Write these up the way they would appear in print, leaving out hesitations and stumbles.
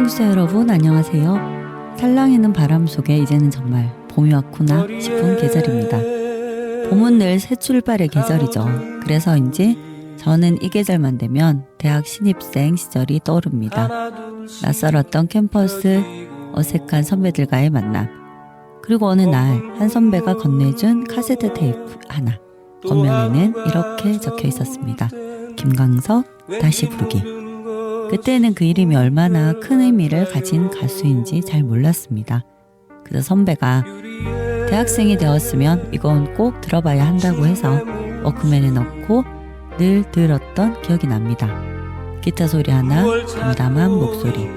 청취자 여러분 안녕하세요. 살랑이는 바람 속에 이제는 정말 봄이 왔구나 싶은 계절입니다. 봄은 늘 새 출발의 계절이죠. 그래서인지 저는 이 계절만 되면 대학 신입생 시절이 떠오릅니다. 낯설었던 캠퍼스, 어색한 선배들과의 만남, 그리고 어느 날 한 선배가 건네준 카세트 테이프 하나, 겉면에는 이렇게 적혀 있었습니다. 김광석 다시 부르기. 그때는 그 이름이 얼마나 큰 의미를 가진 가수인지 잘 몰랐습니다. 그래서 선배가 대학생이 되었으면 이건 꼭 들어봐야 한다고 해서 워크맨에 넣고 늘 들었던 기억이 납니다. 기타 소리 하나, 담담한 목소리.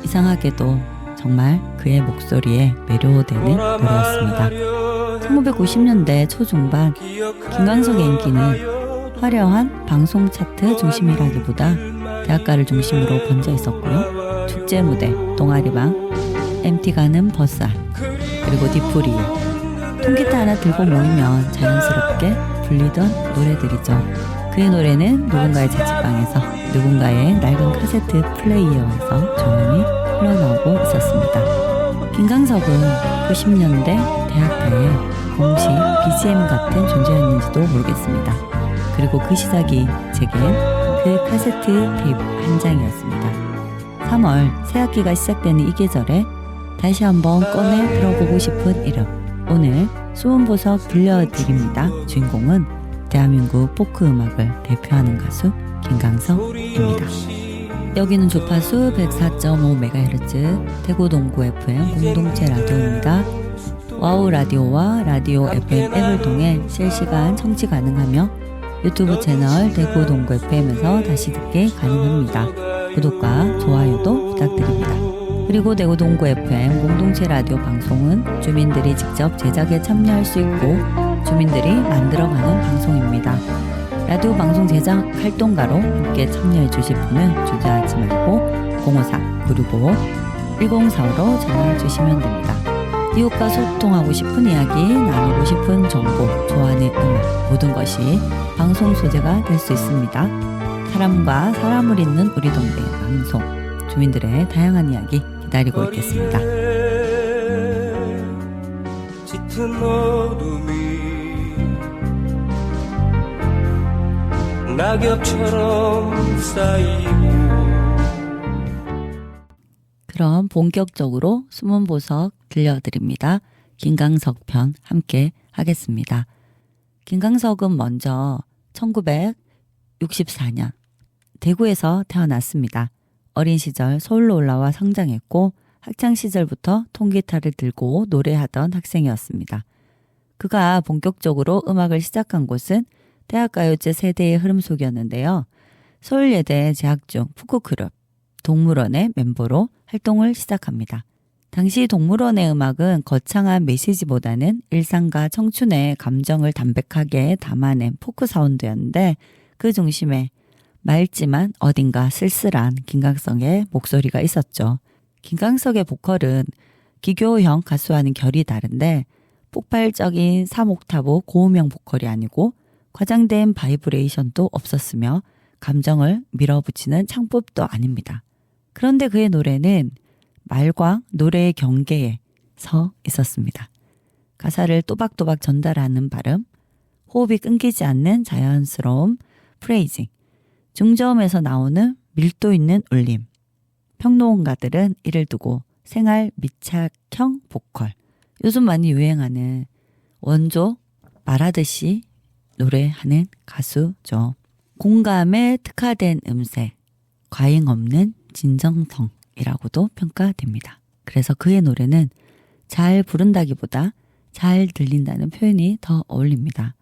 이상하게도 정말 그의 목소리에 매료되는 노래였습니다. 1990년대 초중반 김광석의 인기는 화려한 방송 차트 중심이라기보다 대학가를 중심으로 번져 있었고요. 축제 무대, 동아리방, MT 가는 버스 안, 그리고 뒤풀이, 통기타 하나 들고 모이면 자연스럽게 불리던 노래들이죠. 그의 노래는 누군가의 자취방에서 누군가의 낡은 카세트 플레이어에서 조용히 흘러나오고 있었습니다. 김광석은 90년대 대학가의 공식 BGM 같은 존재였는지도 모르겠습니다. 그리고 그 시작이 제겐 그 카세트 테이프 한 장이었습니다. 3월 새학기가 시작되는 이 계절에 다시 한번 꺼내 들어보고 싶은 이름. 오늘 수문보석 들려드립니다. 주인공은 대한민국 포크 음악을 대표하는 가수 김광석입니다. 여기는 주파수 104.5MHz 대구 동구 FM 공동체 라디오입니다. 와우 라디오와 라디오 FM 앱을 통해 실시간 청취 가능하며 유튜브 채널 대구 동구 FM에서 다시 듣기 가능합니다. 구독과 좋아요도 부탁드립니다. 그리고 대구 동구 FM 공동체 라디오 방송은 주민들이 직접 제작에 참여할 수 있고 주민들이 만들어가는 방송입니다. 라디오 방송 제작 활동가로 함께 참여해 주실 분은 주저하지 말고 054-965-1045로 전화 주시면 됩니다. 이웃과 소통하고 싶은 이야기, 나누고 싶은 정보, 좋아하는 음악, 모든 것이 방송 소재가 될 수 있습니다. 사람과 사람을 잇는 우리 동네 방송, 주민들의 다양한 이야기 기다리고 있겠습니다. 짙은 어둠이 낙엽처럼 쌓이고. 그럼 본격적으로 수문보석 들려드립니다. 김광석 편 함께 하겠습니다. 김광석은 먼저 1964년 대구에서 태어났습니다. 어린 시절 서울로 올라와 성장했고 학창시절부터 통기타를 들고 노래하던 학생이었습니다. 그가 본격적으로 음악을 시작한 곳은 대학가요제 세대의 흐름 속이었는데요. 서울예대에 재학 중 푸크그룹 동물원의 멤버로 활동을 시작합니다. 당시 동물원의 음악은 거창한 메시지보다는 일상과 청춘의 감정을 담백하게 담아낸 포크 사운드였는데 그 중심에 맑지만 어딘가 쓸쓸한 김광석의 목소리가 있었죠. 김광석의 보컬은 기교형 가수와는 결이 다른데 폭발적인 3옥타브 고음형 보컬이 아니고 과장된 바이브레이션도 없었으며 감정을 밀어붙이는 창법도 아닙니다. 그런데 그의 노래는 말과 노래의 경계에 서 있었습니다. 가사를 또박또박 전달하는 발음, 호흡이 끊기지 않는 자연스러움, 프레이징, 중저음에서 나오는 밀도 있는 울림. 평론가들은 이를 두고 생활 밀착형 보컬, 요즘 많이 유행하는 원조 말하듯이 노래하는 가수죠. 공감에 특화된 음색, 과잉 없는 진정성이라고도 평가됩니다. 그래서 그의 노래는 잘 부른다기보다 잘 들린다는 표현이 더 어울립니다.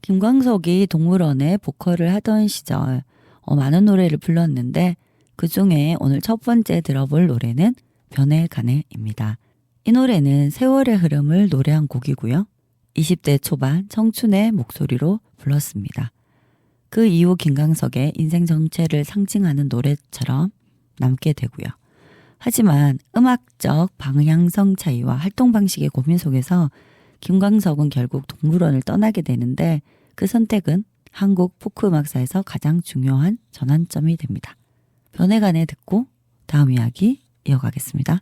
김광석이 동물원에 보컬을 하던 시절 많은 노래를 불렀는데 그 중에 오늘 첫 번째 들어볼 노래는 변해가네입니다. 이 노래는 세월의 흐름을 노래한 곡이고요. 20대 초반 청춘의 목소리로 불렀습니다. 그 이후 김광석의 인생 전체를 상징하는 노래처럼 남게 되고요. 하지만 음악적 방향성 차이와 활동 방식의 고민 속에서 김광석은 결국 동물원을 떠나게 되는데 그 선택은 한국 포크 음악사에서 가장 중요한 전환점이 됩니다. 변해가네 듣고 다음 이야기 이어가겠습니다.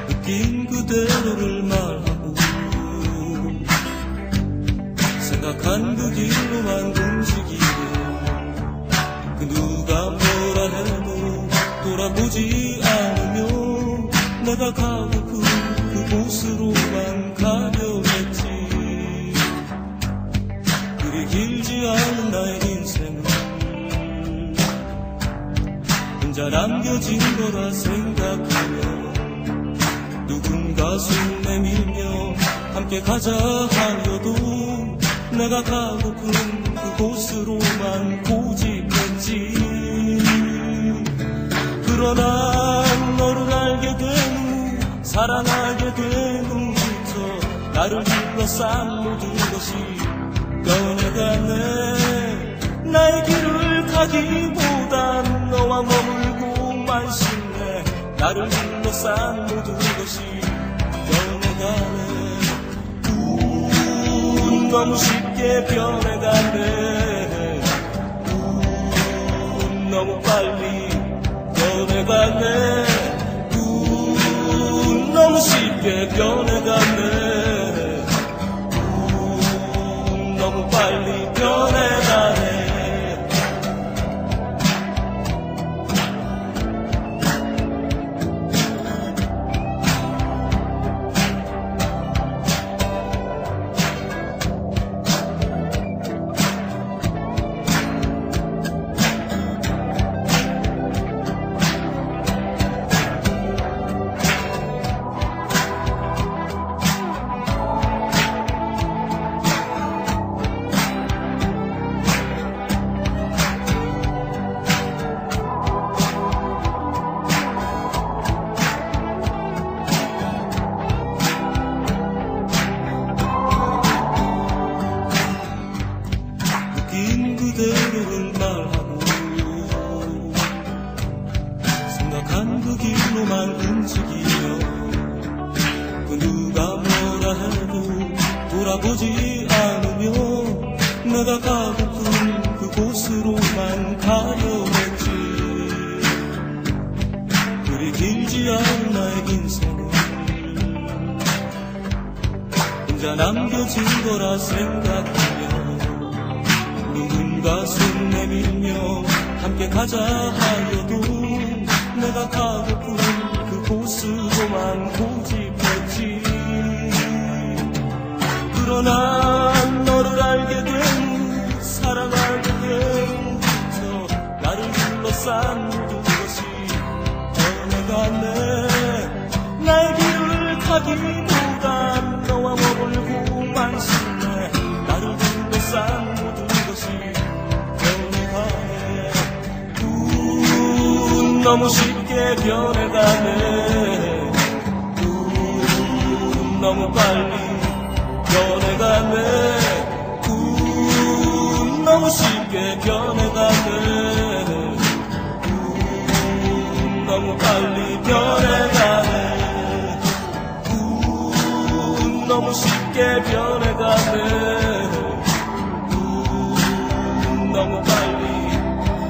느낀 그대로를 말하고 생각한 그 길로만 움직이고 그 누가 뭐라 해도 돌아보지 않으며 내가 가고픈 그곳으로만 가려 했지. 그리 길지 않은 나의 인생은 혼자 남겨진 거라 생각하며 누군가 손 내밀며 함께 가자 하여도 내가 가고픈 그곳으로만 고집했지. 그러나 너를 알게 된 후 사랑하게 된 후부터 나를 둘러싼 모든 것이 변해가네. 나의 길을 가기보단 너와 머물고만 싶네. 나를 둘러싼 모든 것이 변해가네. 너무 쉽게 변해가네. 너무 빨리 변해가네. 너무 쉽게 변해가네. 너무 빨리 변해가네. 느낀 그대로를 말하고 생각한 그 길로만 움직이며 그 누가 뭐라 해도 돌아보지 않으며 내가 가고픈 그곳으로만 가려 했지. 그리 길지 않은 나의 인생은 혼자 남겨진 거라 생각하며 누군가 손 내밀며 함께 가자 하여도 내가 가고픈 그곳으로만 고집했지. 그러나 너를 알게 된 후 사랑하게 된 후부터 나를 둘러싼 모든 것이 변해가네. 나의 길을 가기보단 너와 머물고만 싶네. 나를 둘러싼 모든 것이 변해가네. 너무 쉽게 변해가네. 너무 빨리 변해가네. 너무 쉽게 변해가네. 너무 빨리 변해가네. 너무 쉽게 변해가네. 너무 빨리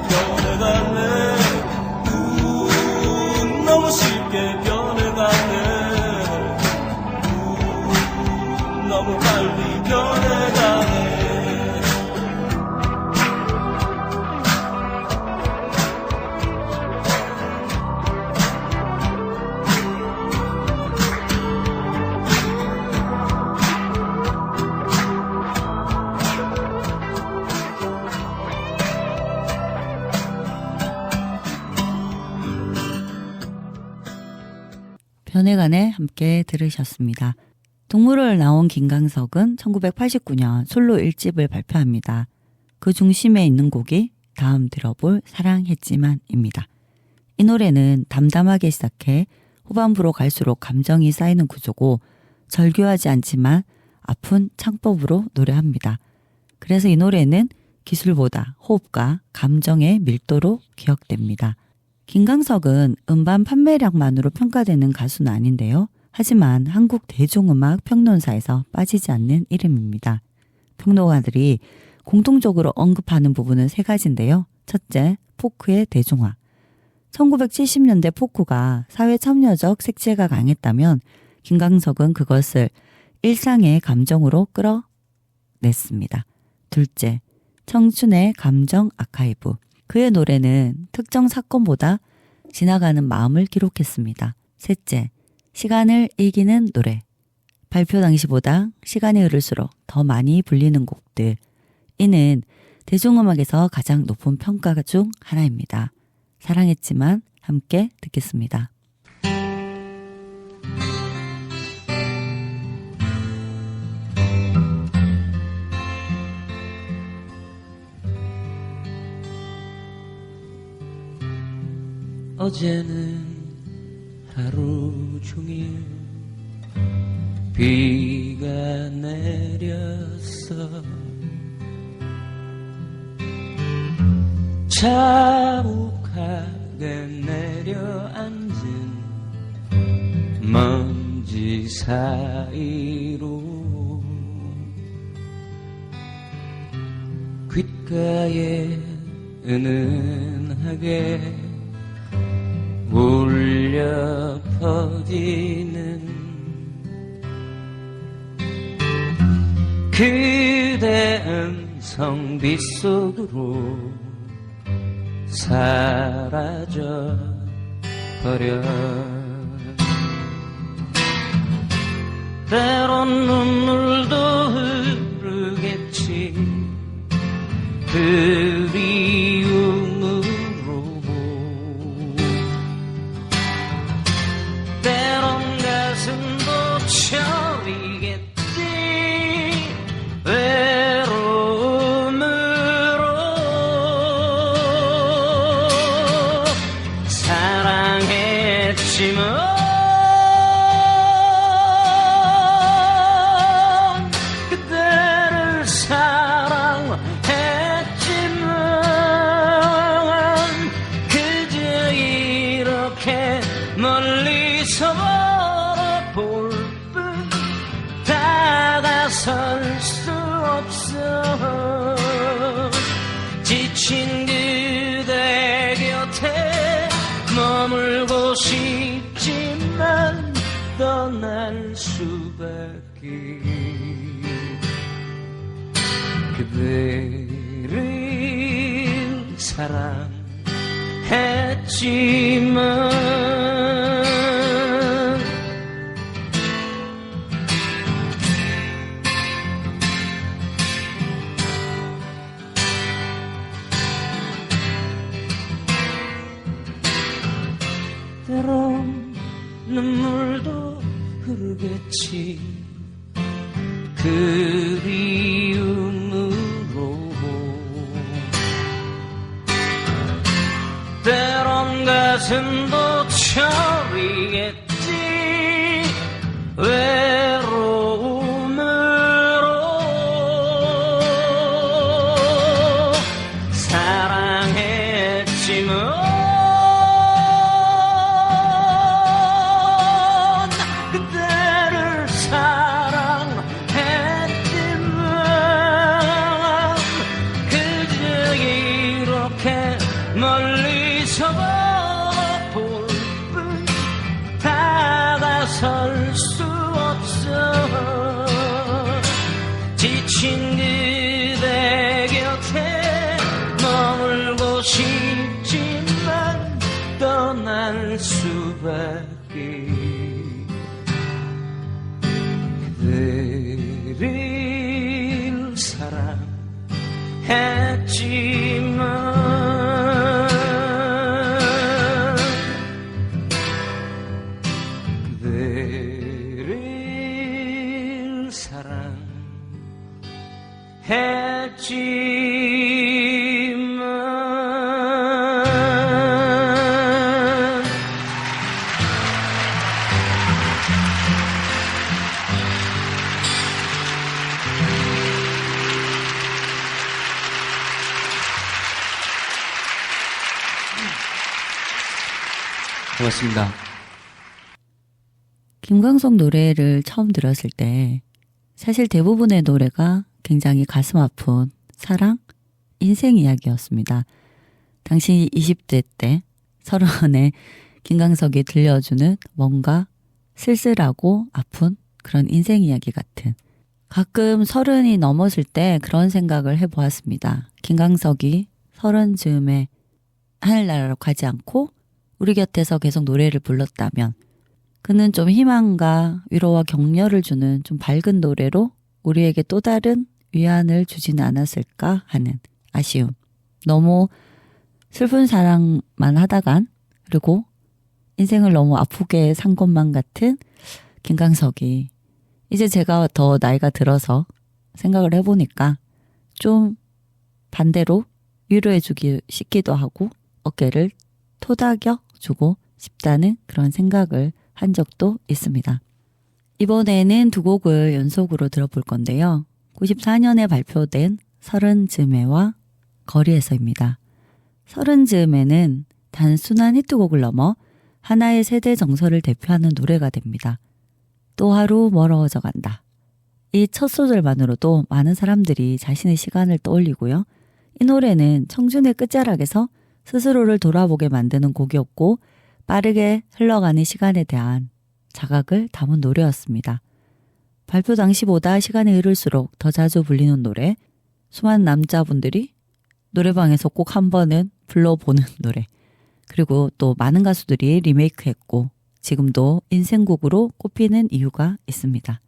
변해가네. 너무 쉽게 변해가네. 너무 빨리 변해가네. 변해간에 함께 들으셨습니다. 동물을 나온 김광석은 1989년 솔로 1집을 발표합니다. 그 중심에 있는 곡이 다음 들어볼 사랑했지만입니다. 이 노래는 담담하게 시작해 후반부로 갈수록 감정이 쌓이는 구조고 절규하지 않지만 아픈 창법으로 노래합니다. 그래서 이 노래는 기술보다 호흡과 감정의 밀도로 기억됩니다. 김광석은 음반 판매량만으로 평가되는 가수는 아닌데요. 하지만 한국 대중음악 평론사에서 빠지지 않는 이름입니다. 평론가들이 공통적으로 언급하는 부분은 세 가지인데요. 첫째, 포크의 대중화. 1970년대 포크가 사회 참여적 색채가 강했다면 김광석은 그것을 일상의 감정으로 끌어냈습니다. 둘째, 청춘의 감정 아카이브. 그의 노래는 특정 사건보다 지나가는 마음을 기록했습니다. 셋째, 시간을 이기는 노래. 발표 당시보다 시간이 흐를수록 더 많이 불리는 곡들. 이는 대중음악에서 가장 높은 평가 중 하나입니다. 사랑했지만 함께 듣겠습니다. 어제는 하루 종일 비가 내렸어. 자욱하게 내려앉은 먼지 사이로 귓가에 은은하게 울려 퍼지는 그대 음성 빗속으로 사라져 버려. 때론 눈물도 흐르겠지. 그리움으로. 때론 가슴도 저리겠지. 외로움으로. 사랑했지만 그대를 사랑했지만 그저 이렇게 멀리서 볼 뿐 다가설 수 없어. 지친 그대 곁에 머물고 싶지만 떠날 수밖에. 그대를 사랑했지만 때론 눈물도 흐르겠지. 그리움으로. 때론 가슴도 저리겠지. 외로움으로. 사랑했지만 그대를 사랑했지만 그저 이렇게 멀리서 볼 뿐 다가설 수 없어. 지친 그대 곁에 머물고 싶지만 떠날 수밖에. 그대를 사랑했지만 그대를 사랑했지만. 고맙습니다. 김광석 노래를 처음 들었을 때 사실 대부분의 노래가 굉장히 가슴 아픈 사랑, 인생 이야기였습니다. 당시 20대 때 서른에 김광석이 들려주는 뭔가 쓸쓸하고 아픈 그런 인생 이야기 같은, 가끔 서른이 넘었을 때 그런 생각을 해보았습니다. 김광석이 서른 즈음에 하늘나라로 가지 않고 우리 곁에서 계속 노래를 불렀다면 그는 좀 희망과 위로와 격려를 주는 좀 밝은 노래로 우리에게 또 다른 위안을 주지는 않았을까 하는 아쉬움. 너무 슬픈 사랑만 하다간, 그리고 인생을 너무 아프게 산 것만 같은 김광석이 이제 제가 더 나이가 들어서 생각을 해보니까 좀 반대로 위로해주기 싶기도 하고 어깨를 토닥여주고 싶다는 그런 생각을 한 적도 있습니다. 이번에는 두 곡을 연속으로 들어볼 건데요. 94년에 발표된 서른 즈음에와 거리에서입니다. 서른 즈음에는 단순한 히트곡을 넘어 하나의 세대 정서를 대표하는 노래가 됩니다. 또 하루 멀어져 간다. 이 첫 소절만으로도 많은 사람들이 자신의 시간을 떠올리고요. 이 노래는 청춘의 끝자락에서 스스로를 돌아보게 만드는 곡이었고 빠르게 흘러가는 시간에 대한 자각을 담은 노래였습니다. 발표 당시보다 시간이 흐를수록 더 자주 불리는 노래, 수많은 남자분들이 노래방에서 꼭 한 번은 불러보는 노래, 그리고 또 많은 가수들이 리메이크했고 지금도 인생곡으로 꼽히는 이유가 있습니다.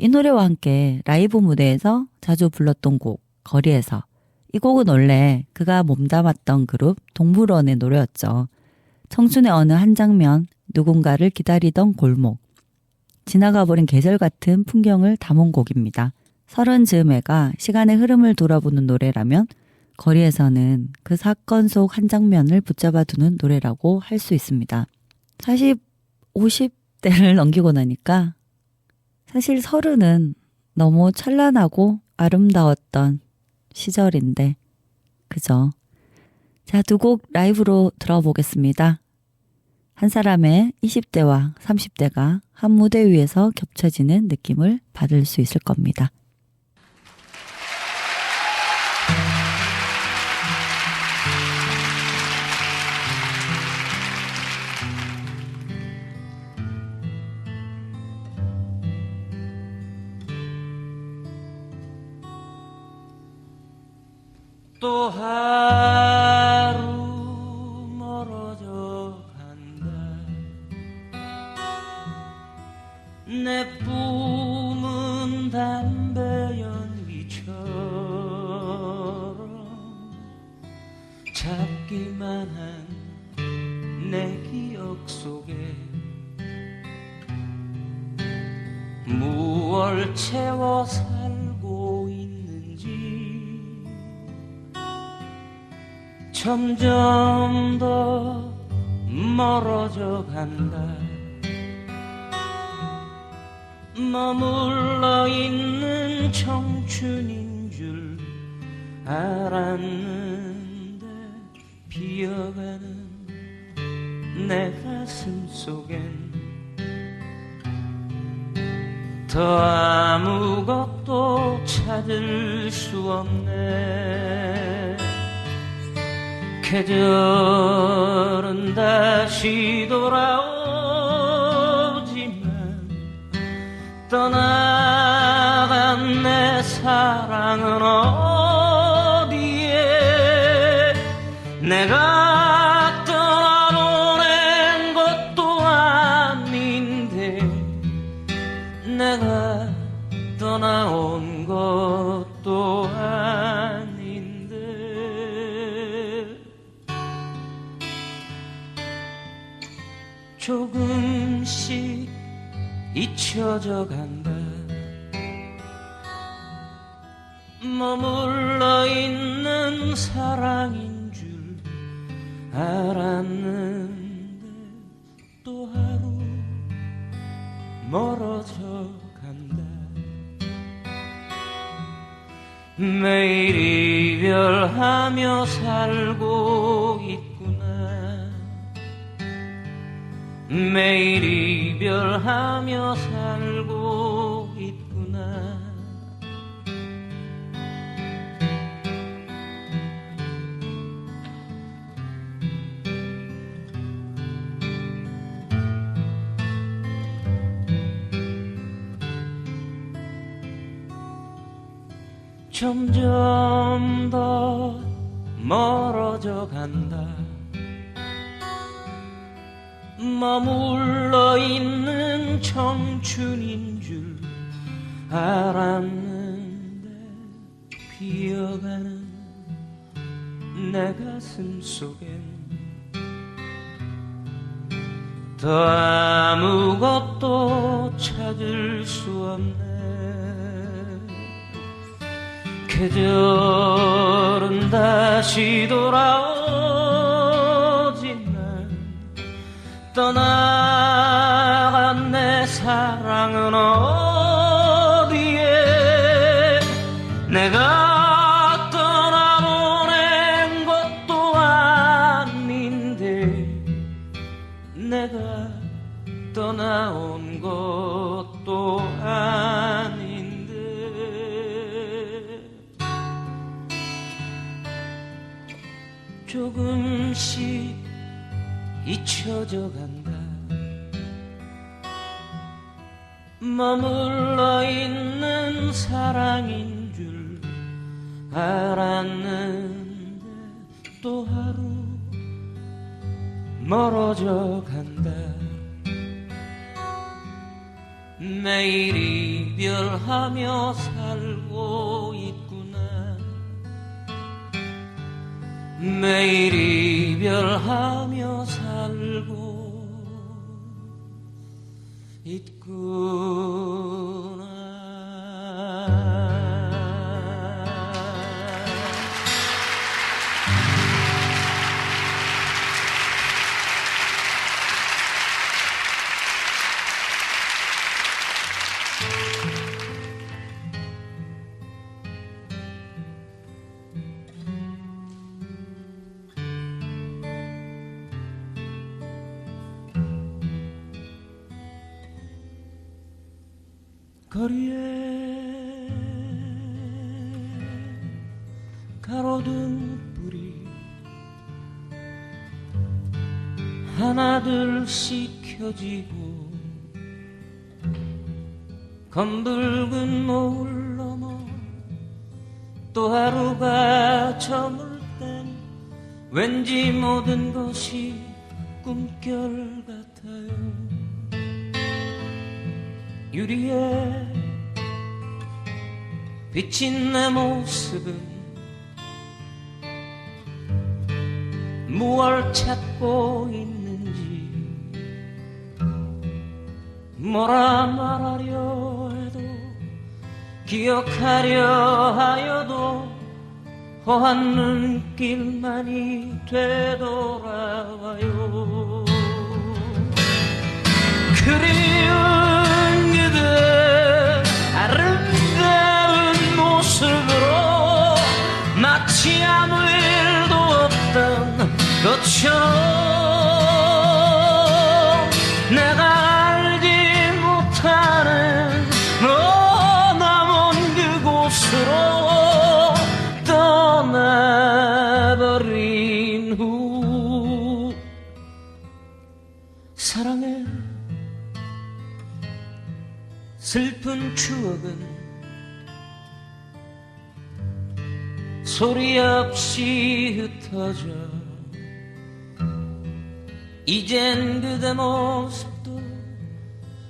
이 노래와 함께 라이브 무대에서 자주 불렀던 곡 거리에서, 이 곡은 원래 그가 몸담았던 그룹 동물원의 노래였죠. 청춘의 어느 한 장면, 누군가를 기다리던 골목, 지나가버린 계절 같은 풍경을 담은 곡입니다. 서른 즈음에가 시간의 흐름을 돌아보는 노래라면 거리에서는 그 사건 속 한 장면을 붙잡아 두는 노래라고 할 수 있습니다. 사실 50대를 넘기고 나니까 사실 서른은 너무 찬란하고 아름다웠던 시절인데, 그죠? 자, 두 곡 라이브로 들어보겠습니다. 한 사람의 20대와 30대가 한 무대 위에서 겹쳐지는 느낌을 받을 수 있을 겁니다. 또 하루 멀어져 간다. 내 뿜은 담배 연기처럼 잡기만 한 내 기억 속에 무얼 채워 살고 있는지 점점 더 멀어져 간다. 머물러 있는 청춘인 줄 알았는데 비어가는 내 가슴 속엔 더 아무것도 찾을 수 없네. 계절은 다시 돌아오지만 떠나간 내 사랑은 어디에. 내가 떠나보낸 것도 아닌데 내가 떠나온 것도 아닌데 조금씩 잊혀져 간다. 머물러 있는 사랑인 줄 알았는데 또 하루 멀어져 간다. 매일 이별하며 살고 있구나. 매일 이별하며 살고 있구나. 점점 더 멀어져 간다. 머물러 있는 청춘인 줄 알았는데 비어가는 내 가슴 속엔 더 아무것도 찾을 수 없네. 계절은 다시 돌아오지 난 떠나간 내 사랑은 어디에 내가 떠나보낸 것도 아닌데 내가 떠나온 것도 아닌데 조금씩 잊혀져 간다. 머물러 있는 사랑인 줄 알았는데 또 하루 멀어져 간다. 매일 이별하며 살고 있구나. 매일 이별하며 살고 있구나. 거리에 가로등 불이 하나둘씩 켜지고 검붉은 노을 넘어 또 하루가 저물 땐 왠지 모든 것이 꿈결 같아요. 유리에 비친 내 모습은 무얼 찾고 있는지 뭐라 말하려 해도 기억하려 하여도 허한 눈길만이 되돌아와요. 그리운 그대 아름다운 모습으로 마치 아무 일도 없던 것처럼 내가 알지 못하는 머나먼 그곳으로 떠나버린 후 사랑해 슬픈 추억은 소리 없이 흩어져 이젠 그대 모습도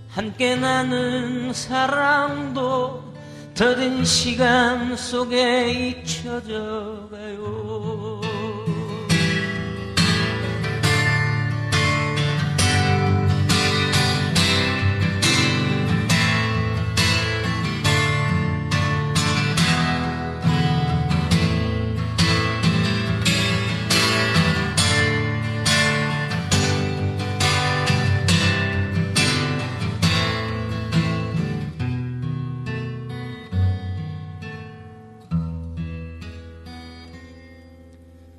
함께 나눈 사랑도 더딘 시간 속에 잊혀져 가요.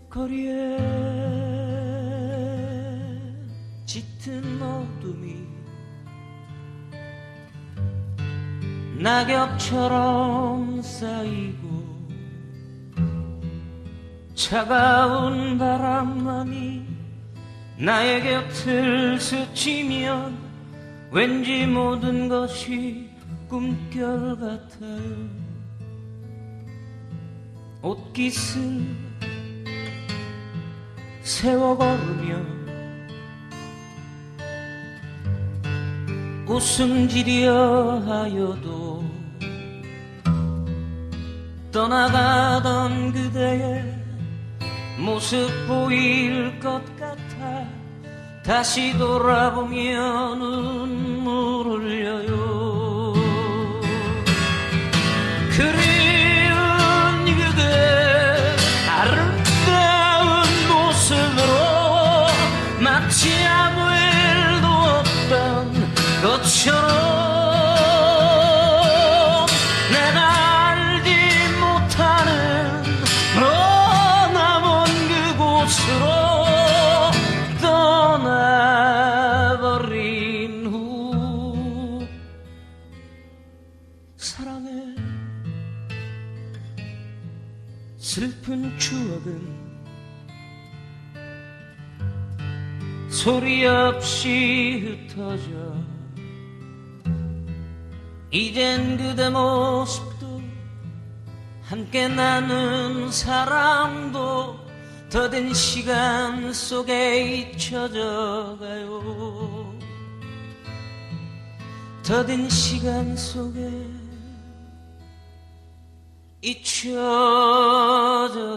거리에 짙은 어둠이 낙엽처럼 쌓이고 차가운 바람만이 나의 곁을 스치면 왠지 모든 것이 꿈결 같아요. 옷깃을 세워 걸으며 웃음지려 하여도 떠나가던 그대의 모습 보일 것 같아 다시 돌아보며 눈물 흘려요. 그리운 그대 아름다운 모습으로 마치 아무 일도 없던 것처럼 내가 알지 못하는 머나먼 그곳으로 떠나버린 후 사랑의 슬픈 추억은 소리 없이 흩어져 이젠 그대 모습도 함께 나눈 사랑도 더딘 시간 속에 잊혀져 가요. 더딘 시간 속에 잊혀져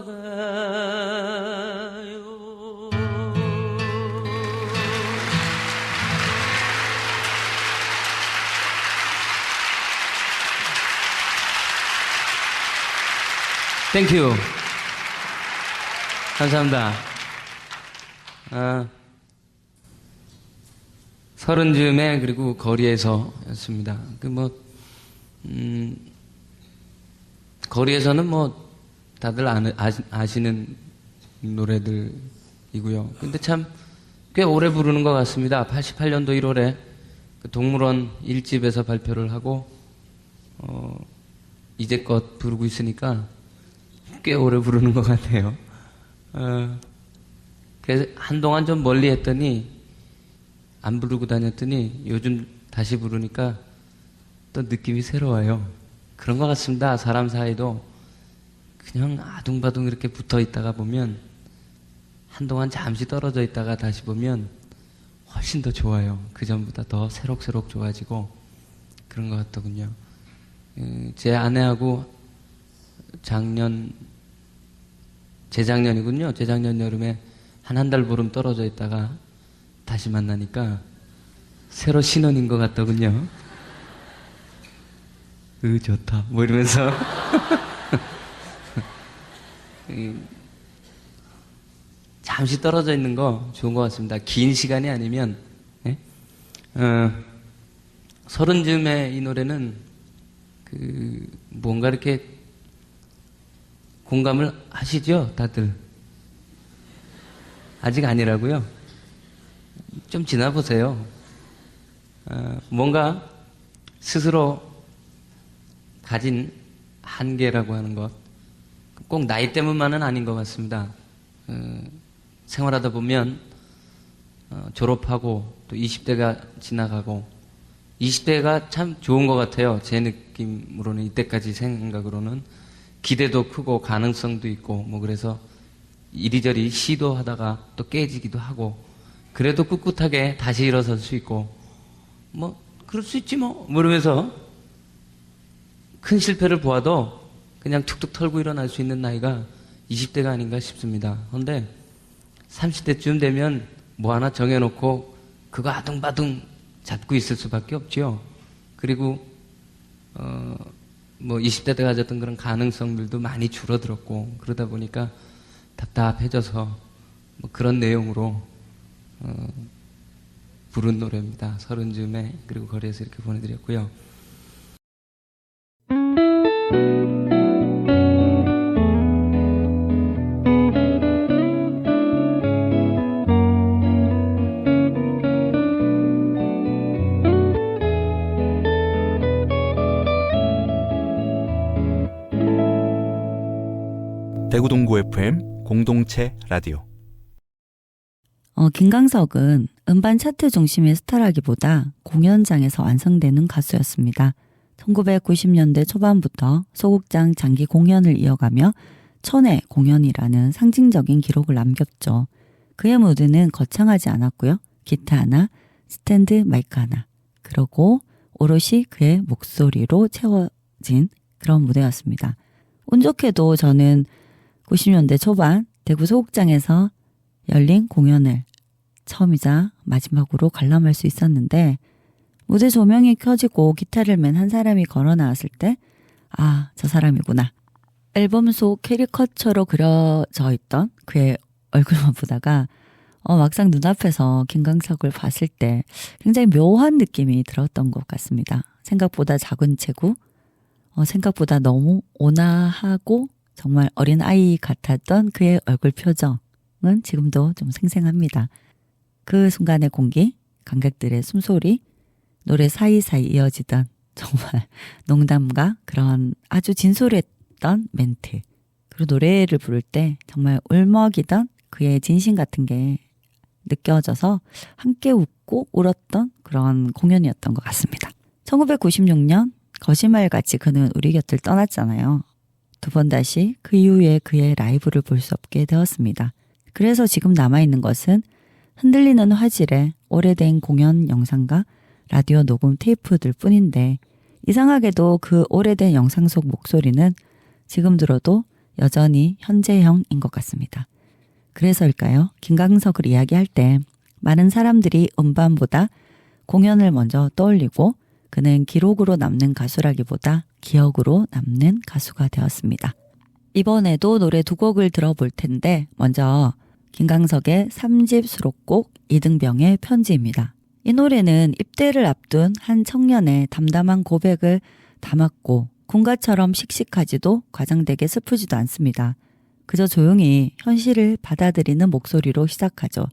가요. 땡큐. 감사합니다. 서른 즈음에 그리고 거리에서였습니다. 거리에서는 다들 아시는 노래들이고요. 근데 참 꽤 오래 부르는 것 같습니다. 88년도 1월에 동물원 1집에서 발표를 하고 이제껏 부르고 있으니까 꽤 오래 부르는 것 같아요. 그래서 한동안 좀 멀리 했더니 안 부르고 다녔더니 요즘 다시 부르니까 또 느낌이 새로워요. 그런 것 같습니다. 사람 사이도 그냥 아둥바둥 이렇게 붙어 있다가 보면 한동안 잠시 떨어져 있다가 다시 보면 훨씬 더 좋아요. 그 전보다 더 새록새록 좋아지고 그런 것 같더군요. 제 아내하고 재작년이군요. 재작년 여름에 한 달 보름 떨어져 있다가 다시 만나니까 새로 신혼인 것 같더군요. 좋다. 이러면서. 잠시 떨어져 있는 거 좋은 것 같습니다. 긴 시간이 아니면, 예? 서른 즈음에 이 노래는 뭔가 이렇게 공감을 하시죠? 다들. 아직 아니라고요? 좀 지나보세요. 뭔가 스스로 가진 한계라고 하는 것, 꼭 나이 때문만은 아닌 것 같습니다. 생활하다 보면 졸업하고 또 20대가 지나가고 20대가 참 좋은 것 같아요. 제 느낌으로는, 이때까지 생각으로는 기대도 크고 가능성도 있고 그래서 이리저리 시도하다가 또 깨지기도 하고 그래도 꿋꿋하게 다시 일어설 수 있고 그럴 수 있지 이러면서 큰 실패를 보아도 그냥 툭툭 털고 일어날 수 있는 나이가 20대가 아닌가 싶습니다. 그런데 30대쯤 되면 하나 정해놓고 그거 아둥바둥 잡고 있을 수밖에 없지요. 그리고 20대 때 가졌던 그런 가능성들도 많이 줄어들었고 그러다 보니까 답답해져서 그런 내용으로 부른 노래입니다. 서른 즈음에 그리고 거리에서 이렇게 보내드렸고요. 대구 동구 FM 공동체 라디오. 김광석은 음반 차트 중심의 스타라기보다 공연장에서 완성되는 가수였습니다. 1990년대 초반부터 소극장 장기 공연을 이어가며 천회 공연이라는 상징적인 기록을 남겼죠. 그의 무대는 거창하지 않았고요. 기타 하나, 스탠드 마이크 하나, 그리고 오롯이 그의 목소리로 채워진 그런 무대였습니다. 운 좋게도 저는 90년대 초반 대구 소극장에서 열린 공연을 처음이자 마지막으로 관람할 수 있었는데, 무대 조명이 켜지고 기타를 맨 한 사람이 걸어 나왔을 때, 아, 저 사람이구나. 앨범 속 캐리커처로 그려져 있던 그의 얼굴만 보다가 막상 눈앞에서 김광석을 봤을 때 굉장히 묘한 느낌이 들었던 것 같습니다. 생각보다 작은 체구, 생각보다 너무 온화하고 정말 어린 아이 같았던 그의 얼굴 표정은 지금도 좀 생생합니다. 그 순간의 공기, 관객들의 숨소리, 노래 사이사이 이어지던 정말 농담과 그런 아주 진솔했던 멘트, 그리고 노래를 부를 때 정말 울먹이던 그의 진심 같은 게 느껴져서 함께 웃고 울었던 그런 공연이었던 것 같습니다. 1996년 거짓말같이 그는 우리 곁을 떠났잖아요. 두 번 다시 그 이후에 그의 라이브를 볼 수 없게 되었습니다. 그래서 지금 남아있는 것은 흔들리는 화질의 오래된 공연 영상과 라디오 녹음 테이프들 뿐인데, 이상하게도 그 오래된 영상 속 목소리는 지금 들어도 여전히 현재형인 것 같습니다. 그래서일까요? 김광석을 이야기할 때 많은 사람들이 음반보다 공연을 먼저 떠올리고, 그는 기록으로 남는 가수라기보다 기억으로 남는 가수가 되었습니다. 이번에도 노래 두 곡을 들어볼 텐데, 먼저 김광석의 3집 수록곡 이등병의 편지입니다. 이 노래는 입대를 앞둔 한 청년의 담담한 고백을 담았고, 군가처럼 씩씩하지도 과장되게 슬프지도 않습니다. 그저 조용히 현실을 받아들이는 목소리로 시작하죠.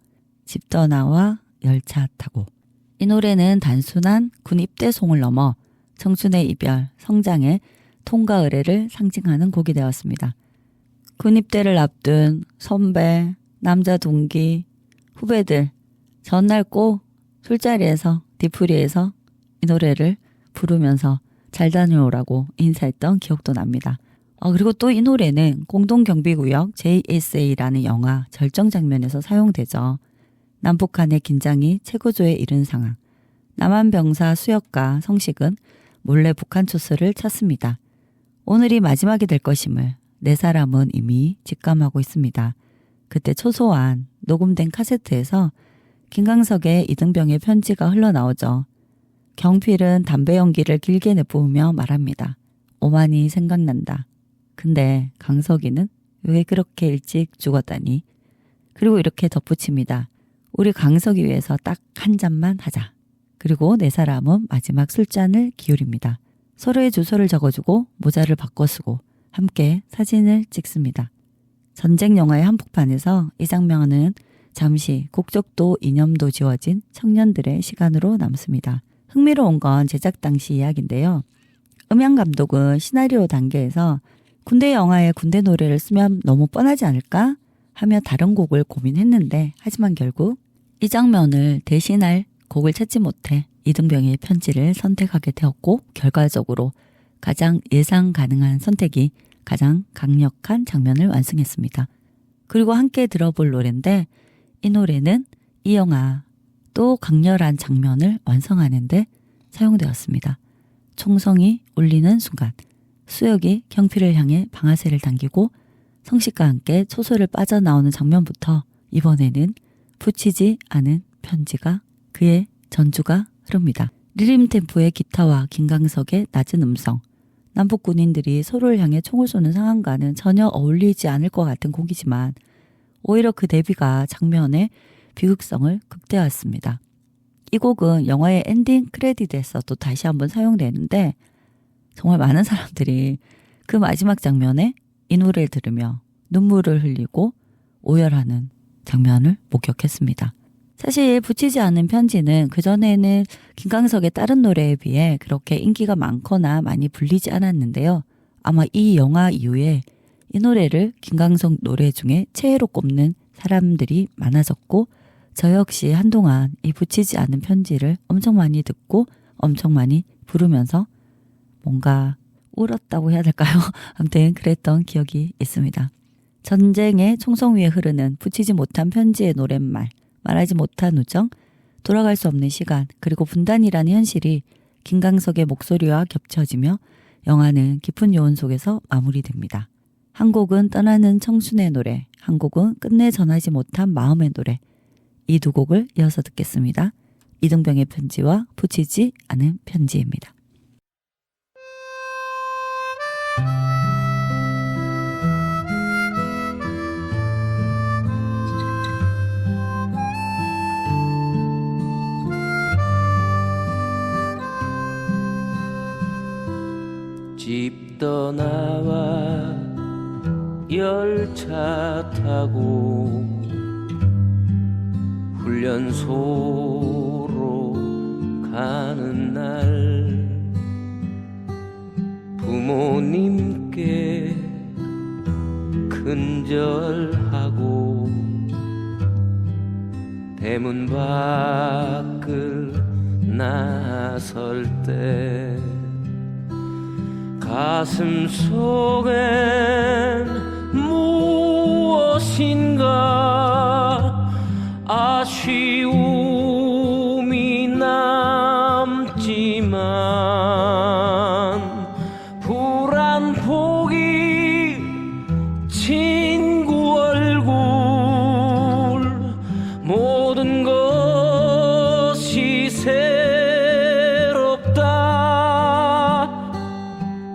집 떠나와 열차 타고. 이 노래는 단순한 군 입대송을 넘어 청춘의 이별, 성장의 통과 의례를 상징하는 곡이 되었습니다. 군 입대를 앞둔 선배, 남자 동기, 후배들 전날 꼭 술자리에서 뒤풀이에서 이 노래를 부르면서 잘 다녀오라고 인사했던 기억도 납니다. 그리고 또 이 노래는 공동경비구역 JSA라는 영화 절정 장면에서 사용되죠. 남북한의 긴장이 최고조에 이른 상황. 남한 병사 수혁과 성식은 몰래 북한 초소를 찾습니다. 오늘이 마지막이 될 것임을 네 사람은 이미 직감하고 있습니다. 그때 초소한 녹음된 카세트에서 김광석의 이등병의 편지가 흘러나오죠. 경필은 담배 연기를 길게 내뿜으며 말합니다. 오만이 생각난다. 근데 강석이는 왜 그렇게 일찍 죽었다니? 그리고 이렇게 덧붙입니다. 우리 강석이 위해서 딱 한 잔만 하자. 그리고 네 사람은 마지막 술잔을 기울입니다. 서로의 주소를 적어주고 모자를 바꿔 쓰고 함께 사진을 찍습니다. 전쟁 영화의 한복판에서 이 장면은 잠시 국적도 이념도 지워진 청년들의 시간으로 남습니다. 흥미로운 건 제작 당시 이야기인데요. 음향 감독은 시나리오 단계에서 군대 영화에 군대 노래를 쓰면 너무 뻔하지 않을까 하며 다른 곡을 고민했는데, 하지만 결국 이 장면을 대신할 곡을 찾지 못해 이등병의 편지를 선택하게 되었고, 결과적으로 가장 예상 가능한 선택이 가장 강력한 장면을 완성했습니다. 그리고 함께 들어볼 노래인데, 이 노래는 이 영화 또 강렬한 장면을 완성하는데 사용되었습니다. 총성이 울리는 순간 수혁이 경필을 향해 방아쇠를 당기고 성식과 함께 초소를 빠져나오는 장면부터 이번에는 붙이지 않은 편지가 그의 전주가 흐릅니다. 리듬 템포의 기타와 김광석의 낮은 음성, 남북 군인들이 서로를 향해 총을 쏘는 상황과는 전혀 어울리지 않을 것 같은 곡이지만 오히려 그 대비가 장면의 비극성을 극대화했습니다. 이 곡은 영화의 엔딩 크레딧에서도 다시 한번 사용되는데, 정말 많은 사람들이 그 마지막 장면에 이 노래를 들으며 눈물을 흘리고 오열하는 장면을 목격했습니다. 사실 붙이지 않은 편지는 그전에는 김광석의 다른 노래에 비해 그렇게 인기가 많거나 많이 불리지 않았는데요. 아마 이 영화 이후에 이 노래를 김광석 노래 중에 최애로 꼽는 사람들이 많아졌고 저 역시 한동안 이 붙이지 않은 편지를 엄청 많이 듣고 엄청 많이 부르면서 뭔가 울었다고 해야 될까요? 아무튼 그랬던 기억이 있습니다. 전쟁의 총성 위에 흐르는 붙이지 못한 편지의 노랫말, 말하지 못한 우정, 돌아갈 수 없는 시간, 그리고 분단이라는 현실이 김광석의 목소리와 겹쳐지며 영화는 깊은 요원 속에서 마무리됩니다. 한 곡은 떠나는 청춘의 노래, 한 곡은 끝내 전하지 못한 마음의 노래. 이 두 곡을 이어서 듣겠습니다. 이등병의 편지와 붙이지 않은 편지입니다. 집 떠나와 열차 타고 훈련소로 가는 날 부모님께 큰절하고 대문 밖을 나설 때 가슴 속엔 무엇인가 아쉬움이 남지만 불안포기 친구 얼굴 모든 것이 새롭다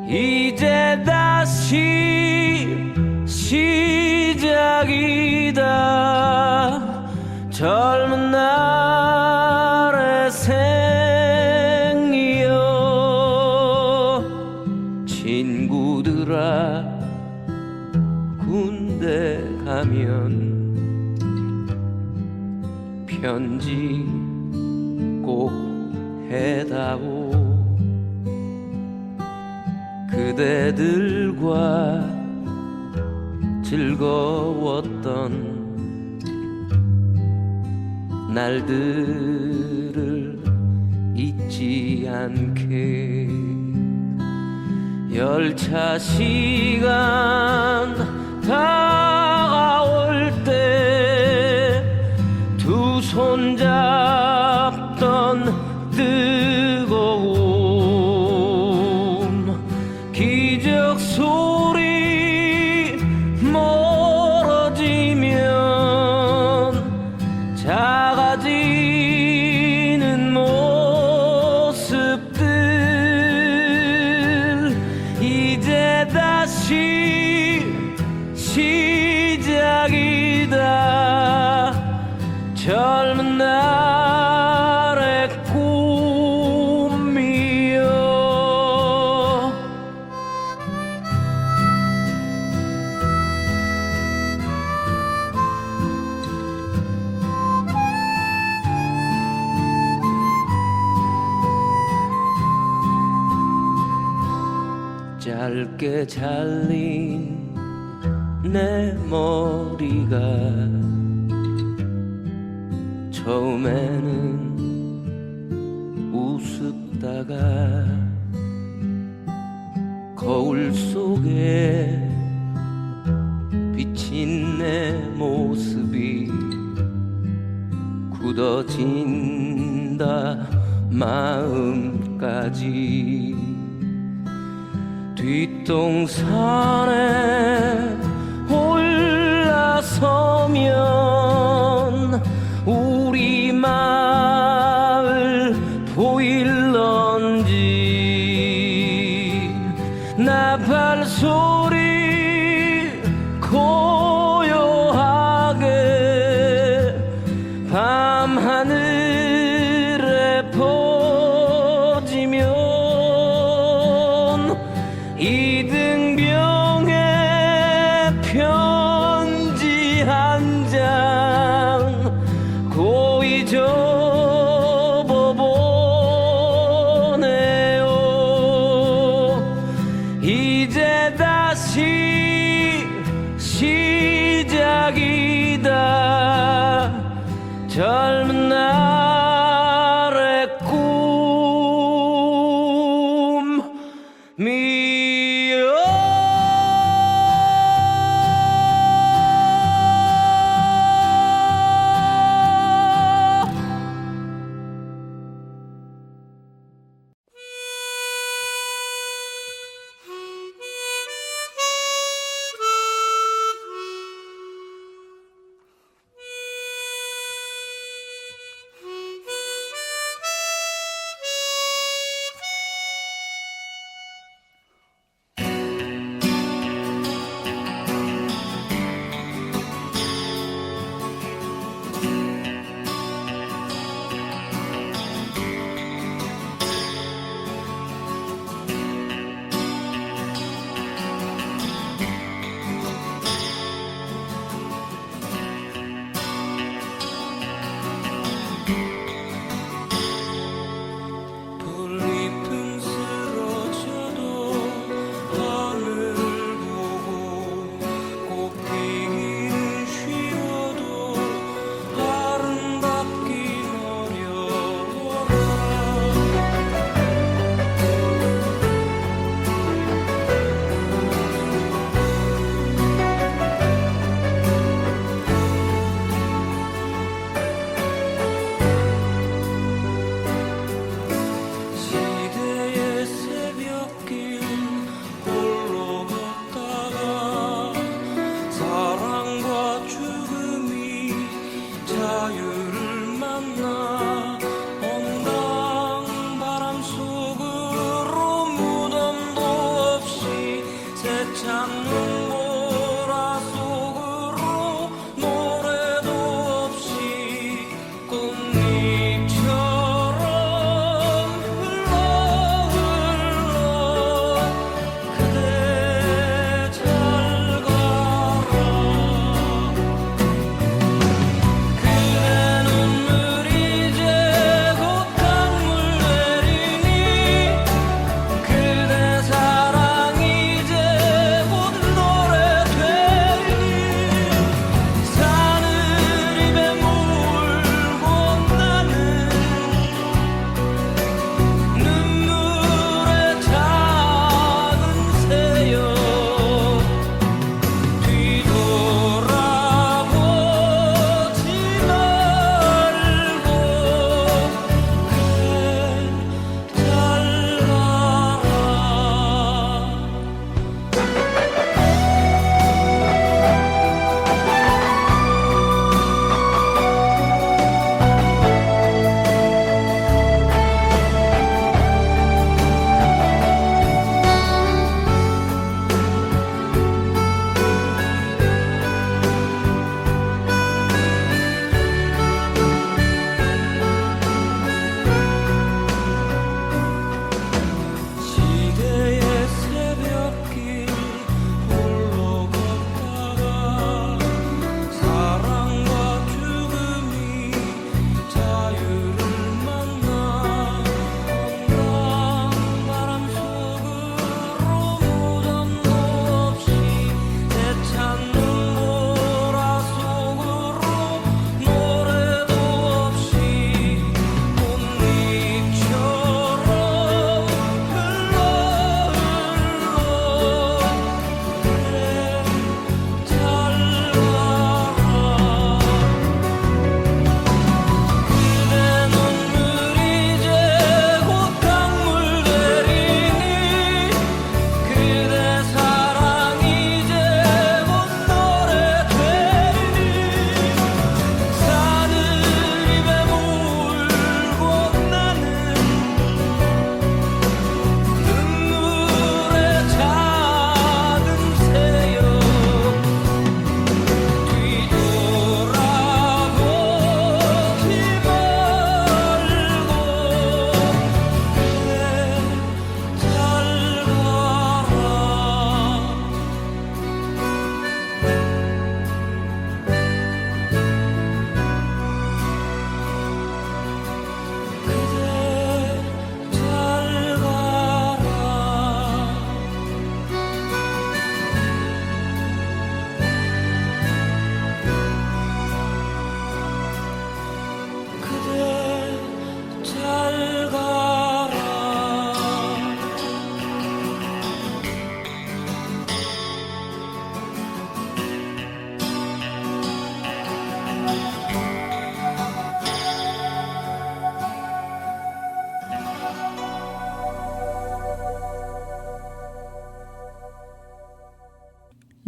이제 다시 시작이다 젊은 날의 생이여 친구들아 군대 가면 편지 꼭 해다오 그대들과 즐거웠던 날들을 잊지 않게 열차 시간 다가올 때 두 손 잡던 뜨거움 기적 소리 멀어지면 작아지는 모습들 이제 다시 시작이다 젊은 날의 꿈이여 짧게 잘린 내 머리가 처음에는 우습다가 거울 속에 비친 내 모습이 굳어진다 마음까지 뒷동산에 올라서면 우리 마을 보일런지 나팔 소리 고요하게 밤하늘에 퍼지면 이등병의 편지 한 장 고이 접어보네요 이제 다시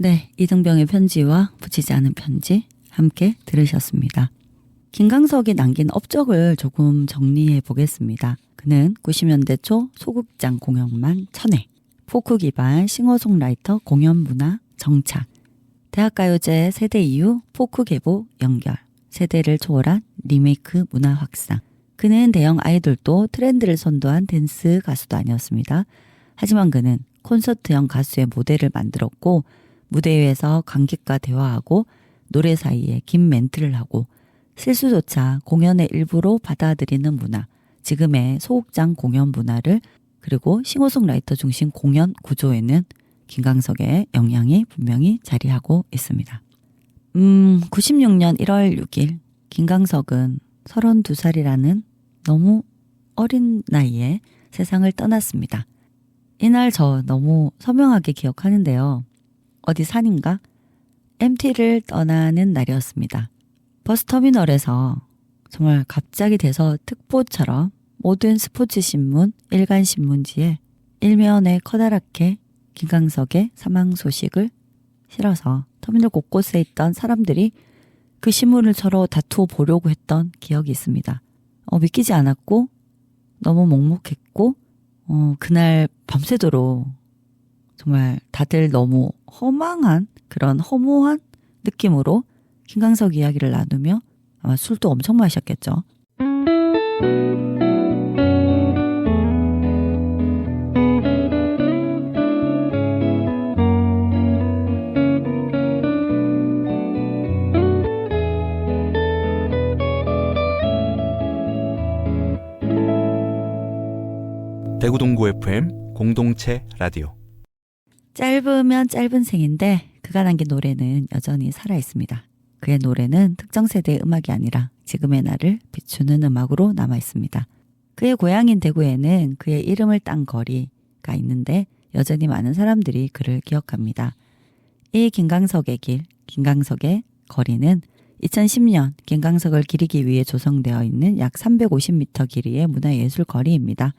네, 이등병의 편지와 붙이지 않은 편지 함께 들으셨습니다. 김광석이 남긴 업적을 조금 정리해 보겠습니다. 그는 90년대 초 소극장 공연만 1000회, 포크 기반 싱어송라이터 공연문화 정착, 대학가요제 세대 이후 포크 계보 연결, 세대를 초월한 리메이크 문화 확산. 그는 대형 아이돌도 트렌드를 선도한 댄스 가수도 아니었습니다. 하지만 그는 콘서트형 가수의 모델을 만들었고 무대 위에서 관객과 대화하고 노래 사이에 긴 멘트를 하고 실수조차 공연의 일부로 받아들이는 문화, 지금의 소극장 공연 문화를 그리고 싱어송라이터 중심 공연 구조에는 김광석의 영향이 분명히 자리하고 있습니다. 96년 1월 6일 김광석은 32살이라는 너무 어린 나이에 세상을 떠났습니다. 이날 저 너무 선명하게 기억하는데요. 어디 산인가? MT를 떠나는 날이었습니다. 버스터미널에서 정말 갑자기 돼서 특보처럼 모든 스포츠신문, 일간신문지에 일면에 커다랗게 김광석의 사망 소식을 실어서 터미널 곳곳에 있던 사람들이 그 신문을 서로 다투어 보려고 했던 기억이 있습니다. 믿기지 않았고 너무 먹먹했고 그날 밤새도록 정말 다들 너무 허망한 그런 허무한 느낌으로 김광석 이야기를 나누며 아마 술도 엄청 마셨겠죠. 대구 동구 FM 공동체 라디오. 짧으면 짧은 생인데 그가 남긴 노래는 여전히 살아있습니다. 그의 노래는 특정 세대의 음악이 아니라 지금의 나를 비추는 음악으로 남아있습니다. 그의 고향인 대구에는 그의 이름을 딴 거리가 있는데 여전히 많은 사람들이 그를 기억합니다. 이 김광석의 길, 김광석의 거리는 2010년 김광석을 기리기 위해 조성되어 있는 약 350m 길이의 문화예술 거리입니다.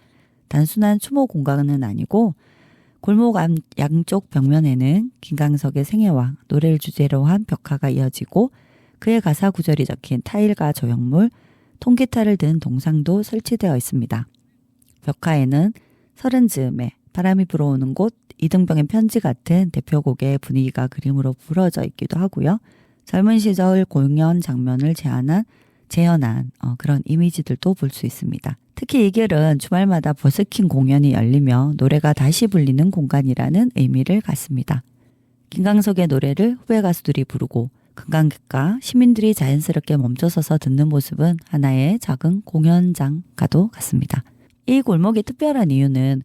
단순한 추모 공간은 아니고 골목 양쪽 벽면에는 김광석의 생애와 노래를 주제로 한 벽화가 이어지고 그의 가사 구절이 적힌 타일과 조형물, 통기타를 든 동상도 설치되어 있습니다. 벽화에는 서른 즈음에 바람이 불어오는 곳, 이등병의 편지 같은 대표곡의 분위기가 그림으로 부러져 있기도 하고요. 젊은 시절 공연 장면을 재현한 그런 이미지들도 볼 수 있습니다. 특히 이 길은 주말마다 버스킹 공연이 열리며 노래가 다시 불리는 공간이라는 의미를 갖습니다. 김광석의 노래를 후배 가수들이 부르고 관광객과 시민들이 자연스럽게 멈춰서서 듣는 모습은 하나의 작은 공연장과도 같습니다. 이 골목이 특별한 이유는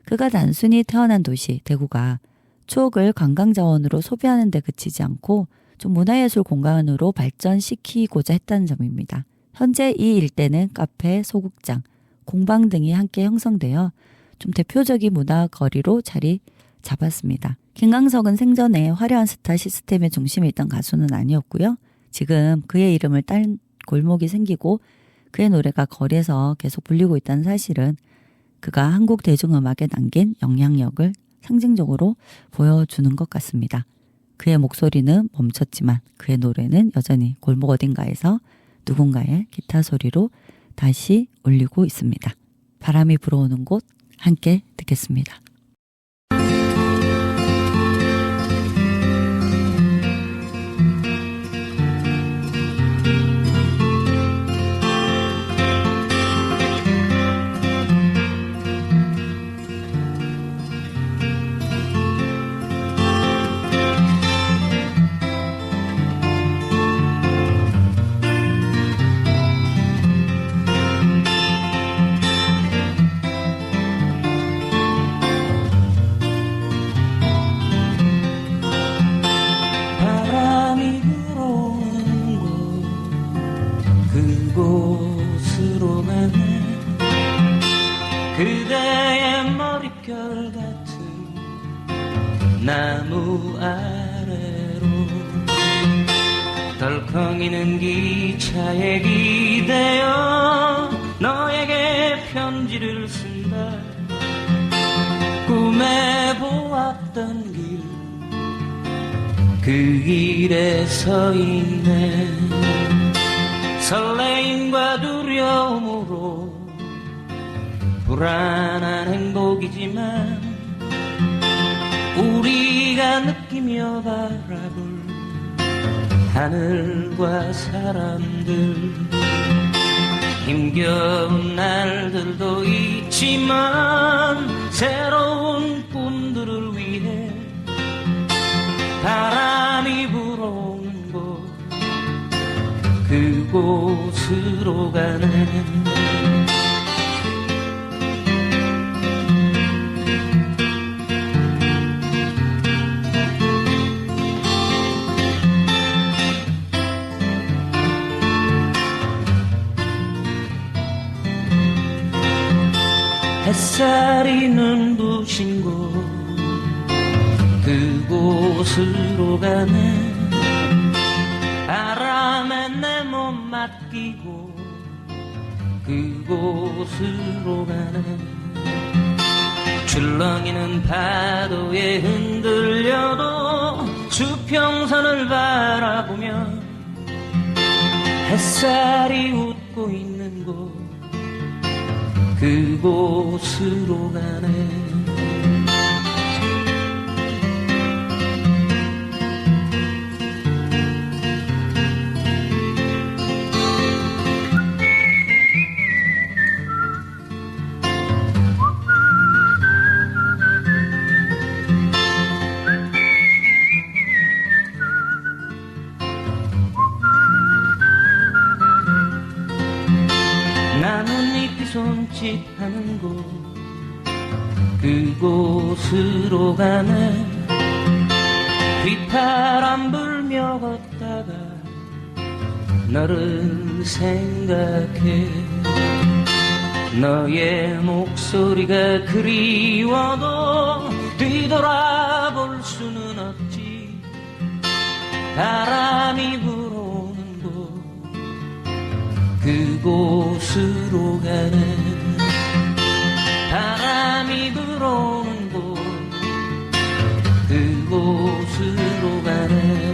그가 단순히 태어난 도시 대구가 추억을 관광자원으로 소비하는 데 그치지 않고 좀 문화예술 공간으로 발전시키고자 했다는 점입니다. 현재 이 일대는 카페, 소극장, 공방 등이 함께 형성되어 좀 대표적인 문화거리로 자리 잡았습니다. 김광석은 생전에 화려한 스타 시스템의 중심에 있던 가수는 아니었고요. 지금 그의 이름을 딴 골목이 생기고 그의 노래가 거리에서 계속 불리고 있다는 사실은 그가 한국 대중음악에 남긴 영향력을 상징적으로 보여주는 것 같습니다. 그의 목소리는 멈췄지만 그의 노래는 여전히 골목 어딘가에서 누군가의 기타 소리로 다시 울리고 있습니다. 바람이 불어오는 곳 함께 듣겠습니다. 그곳으로 가네 그대의 머릿결 같은 나무 아래로 덜컹이는 기차에 기대어 너에게 편지를 쓴다 꿈에 보았던 길 그 길에 서 있네. 설레임과 두려움으로 불안한 행복이지만 우리가 느끼며 바라볼 하늘과 사람들, 힘겨운 날들도 있지만 새로운 꿈들을 위해 바람이 불어오는 곳, 그곳으로 가네. 햇살이 눈부신 곳, 그곳으로 가네. 바람에 내 몸 맡기고 그곳으로 가네. 출렁이는 파도에 흔들려도 수평선을 바라보며 햇살이 웃고 있는 곳, 그곳으로 가네. 나뭇잎이 손짓하는 곳, 그곳으로 가네. 휘파람 불며 걷다가 너를 생각해. 너의 목소리가 그리워도 뒤돌아볼 수는 없지. 바람이 불어오는 곳, 그곳으로 가네. 바람이 불어오는 곳, 그곳으로 가네.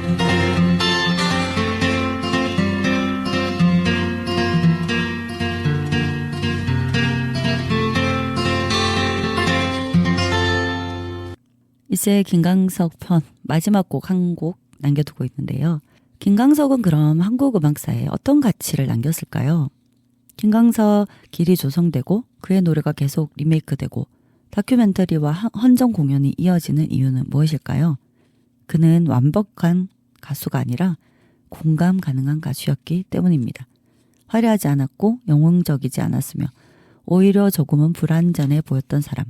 이제 김광석 편 마지막 곡 한 곡 남겨두고 있는데요. 김광석은 그럼 한국 음악사에 어떤 가치를 남겼을까요? 김광석 길이 조성되고 그의 노래가 계속 리메이크되고 다큐멘터리와 헌정 공연이 이어지는 이유는 무엇일까요? 그는 완벽한 가수가 아니라 공감 가능한 가수였기 때문입니다. 화려하지 않았고 영웅적이지 않았으며 오히려 조금은 불완전해 보였던 사람.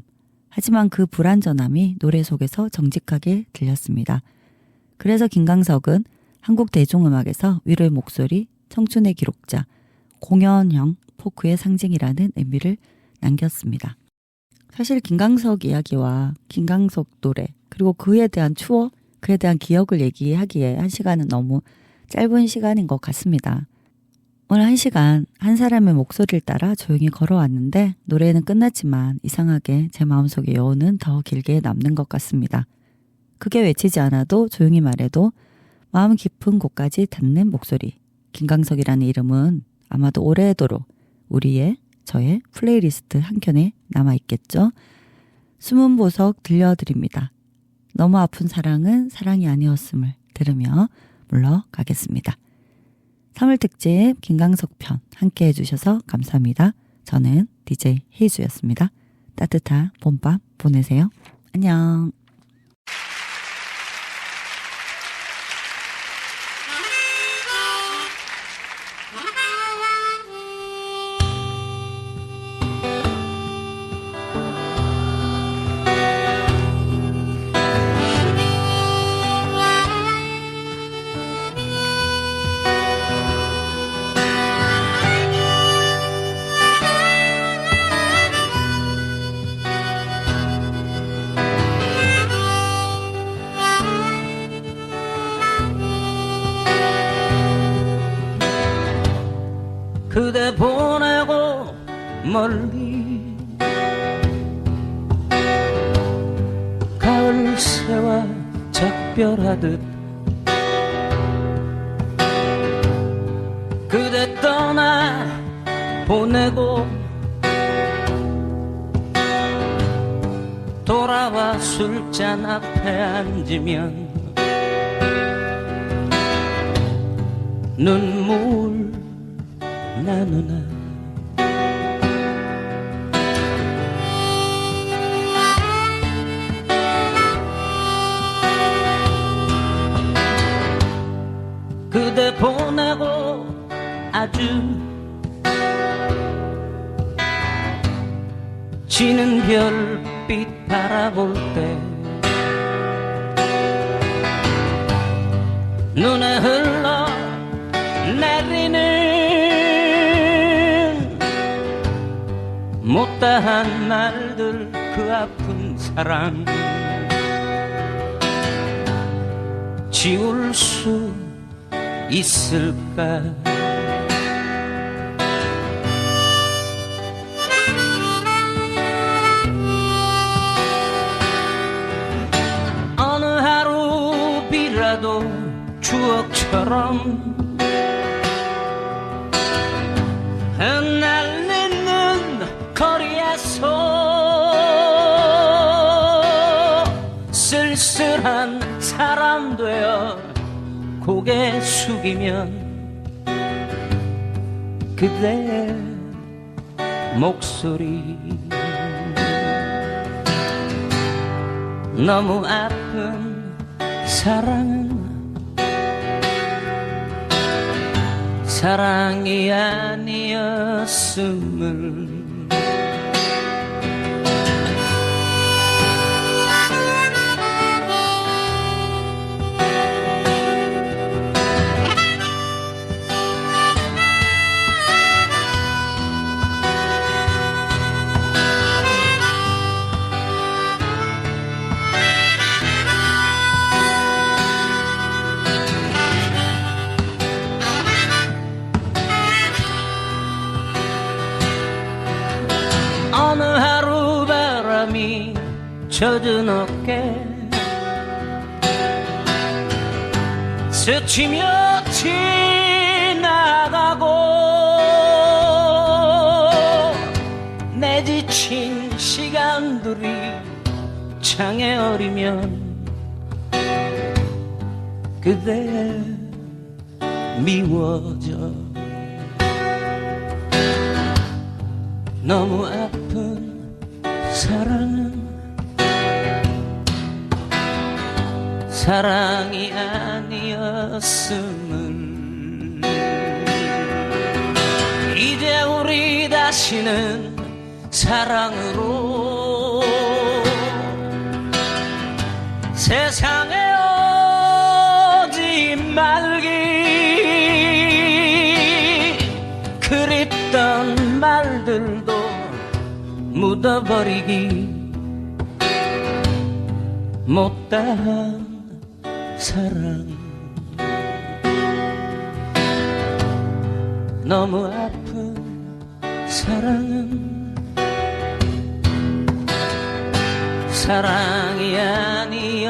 하지만 그 불완전함이 노래 속에서 정직하게 들렸습니다. 그래서 김광석은 한국 대중음악에서 위로의 목소리, 청춘의 기록자, 공연형 포크의 상징이라는 의미를 남겼습니다. 사실 김광석 이야기와 김광석 노래, 그리고 그에 대한 추억, 그에 대한 기억을 얘기하기에 1시간은 너무 짧은 시간인 것 같습니다. 오늘 1시간 한 사람의 목소리를 따라 조용히 걸어왔는데 노래는 끝났지만 이상하게 제 마음속의 여운은 더 길게 남는 것 같습니다. 크게 외치지 않아도 조용히 말해도 마음 깊은 곳까지 닿는 목소리. 김광석이라는 이름은 아마도 오래도록 우리의, 저의 플레이리스트 한켠에 남아있겠죠. 숨은 보석 들려드립니다. 너무 아픈 사랑은 사랑이 아니었음을 들으며 물러가겠습니다. 3월 특집 김광석 편 함께 해주셔서 감사합니다. 저는 DJ 헤이즈였습니다. 따뜻한 봄밤 보내세요. 안녕. 그대 보내고 멀리 가을 새와 작별하듯 그대 떠나 보내고 돌아와 술잔 앞에 앉으면 눈물 나누나 그대 보내고 아주 지는 별빛 바라볼 때 눈에 흘러 내리는 못다한 말들 그 아픈 사랑 지울 수 있을까 어느 하루 비라도 추억처럼 흩날리는 거리에서 쓸쓸한 사람 되어 고개 숙이면 그대의 목소리 너무 아픈 사랑은 사랑이 아니었음을 어느 하루 바람이 젖은 어깨 스치며 지나가고 내 지친 시간들이 창에 어리면 그대 미워져 너무 아픈 사랑은 사랑이 아니었음을 이제 우리 다시는 사랑으로 세상에 오지 말기 그립던 말들도 묻어버리기 못다한 사랑 너무 아픈 사랑은 사랑이 아니야